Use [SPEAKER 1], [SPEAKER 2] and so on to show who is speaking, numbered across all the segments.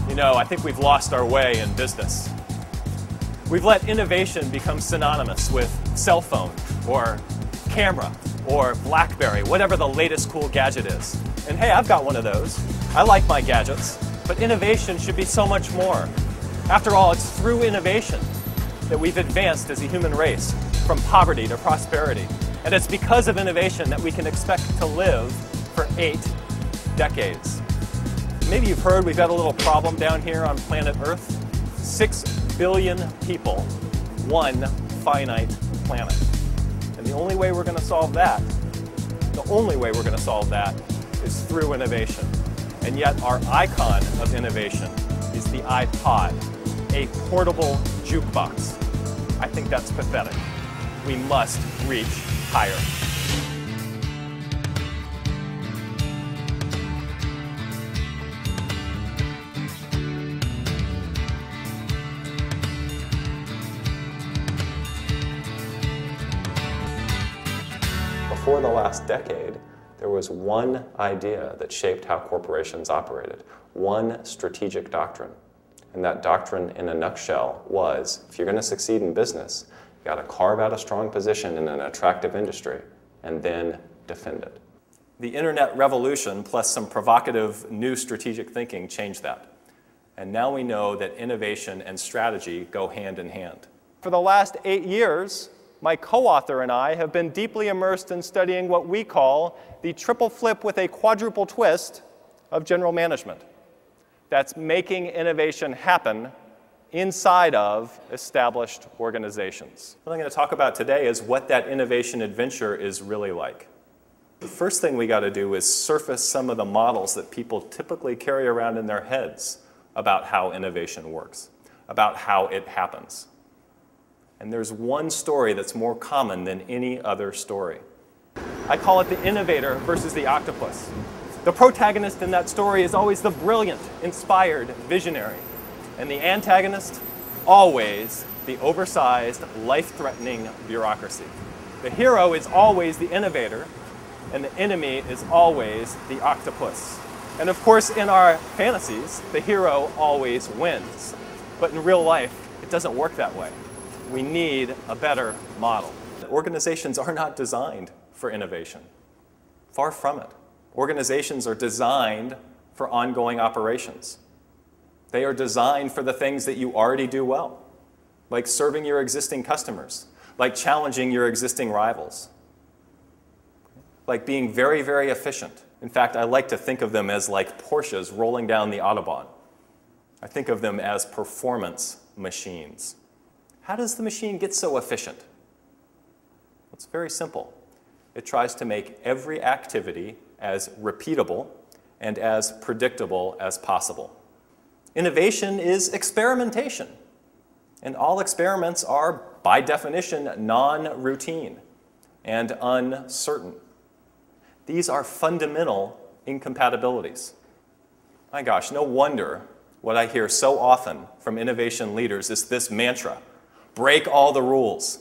[SPEAKER 1] You know, I think we've lost our way in business. We've let innovation become synonymous with cell phone or camera or BlackBerry, whatever the latest cool gadget is. And hey, I've got one of those. I like my gadgets, but innovation should be so much more. After all, it's through innovation that we've advanced as a human race from poverty to prosperity. And it's because of innovation that we can expect to live for 8 decades. Maybe you've heard we've got a little problem down here on planet Earth. 6 billion people, one finite planet. And the only way we're going to solve that, is through innovation. And yet our icon of innovation is the iPod, a portable jukebox. I think that's pathetic. We must reach higher. Before the last decade, there was one idea that shaped how corporations operated, one strategic doctrine. And that doctrine, in a nutshell, was if you're going to succeed in business, you've got to carve out a strong position in an attractive industry and then defend it. The internet revolution plus some provocative new strategic thinking changed that. And now we know that innovation and strategy go hand in hand. For the last 8 years, my co-author and I have been deeply immersed in studying what we call the triple flip with a quadruple twist of general management. That's making innovation happen inside of established organizations. What I'm going to talk about today is what that innovation adventure is really like. The first thing we got to do is surface some of the models that people typically carry around in their heads about how innovation works, about how it happens. And there's one story that's more common than any other story. I call it the innovator versus the octopus. The protagonist in that story is always the brilliant, inspired visionary. And the antagonist, always the oversized, life-threatening bureaucracy. The hero is always the innovator, and the enemy is always the octopus. And of course, in our fantasies, the hero always wins. But in real life, it doesn't work that way. We need a better model. Organizations are not designed for innovation. Far from it. Organizations are designed for ongoing operations. They are designed for the things that you already do well, like serving your existing customers, like challenging your existing rivals, like being very, very efficient. In fact, I like to think of them as like Porsches rolling down the Autobahn. I think of them as performance machines. How does the machine get so efficient? It's very simple. It tries to make every activity as repeatable and as predictable as possible. Innovation is experimentation. And all experiments are, by definition, non-routine and uncertain. These are fundamental incompatibilities. My gosh, no wonder what I hear so often from innovation leaders is this mantra: break all the rules.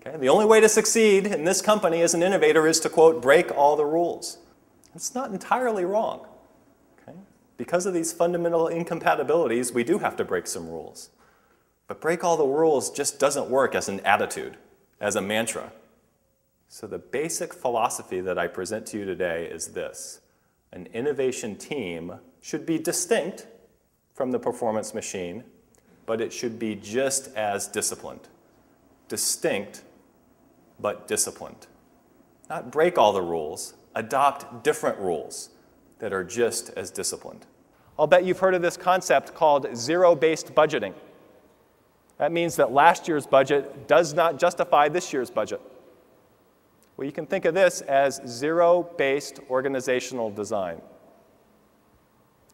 [SPEAKER 1] Okay? The only way to succeed in this company as an innovator is to, quote, break all the rules. It's not entirely wrong. Okay? Because of these fundamental incompatibilities, we do have to break some rules. But break all the rules just doesn't work as an attitude, as a mantra. So the basic philosophy that I present to you today is this: an innovation team should be distinct from the performance machine, but it should be just as disciplined. Distinct, but disciplined. Not break all the rules, adopt different rules that are just as disciplined. I'll bet you've heard of this concept called zero-based budgeting. That means that last year's budget does not justify this year's budget. Well, you can think of this as zero-based organizational design.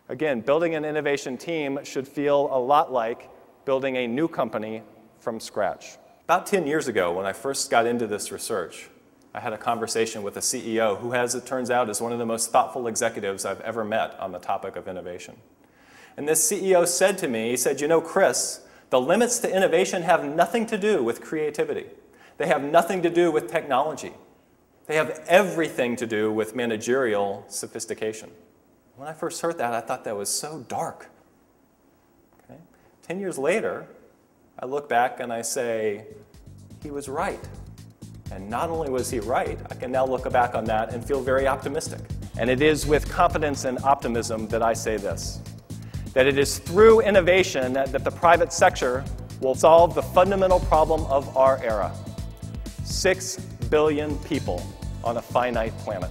[SPEAKER 1] Again, building an innovation team should feel a lot like building a new company from scratch. About 10 years ago, when I first got into this research, I had a conversation with a CEO who, as it turns out, is one of the most thoughtful executives I've ever met on the topic of innovation. And this CEO said to me, he said, "You know, Chris, the limits to innovation have nothing to do with creativity. They have nothing to do with technology. They have everything to do with managerial sophistication." When I first heard that, I thought that was so dark. 10 years later, I look back and I say, he was right. And not only was he right, I can now look back on that and feel very optimistic. And it is with confidence and optimism that I say this, that it is through innovation that the private sector will solve the fundamental problem of our era. 6 billion people on a finite planet.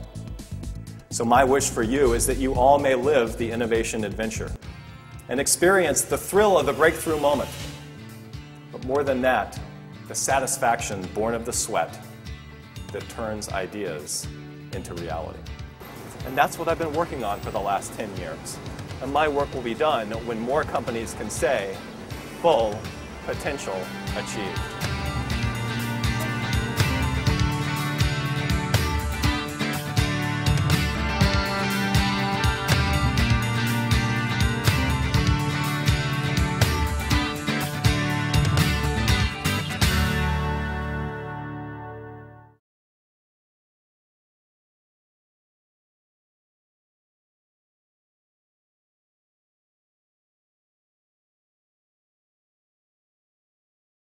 [SPEAKER 1] So my wish for you is that you all may live the innovation adventure and experience the thrill of the breakthrough moment. But more than that, the satisfaction born of the sweat that turns ideas into reality. And that's what I've been working on for the last 10 years. And my work will be done when more companies can say, full potential achieved.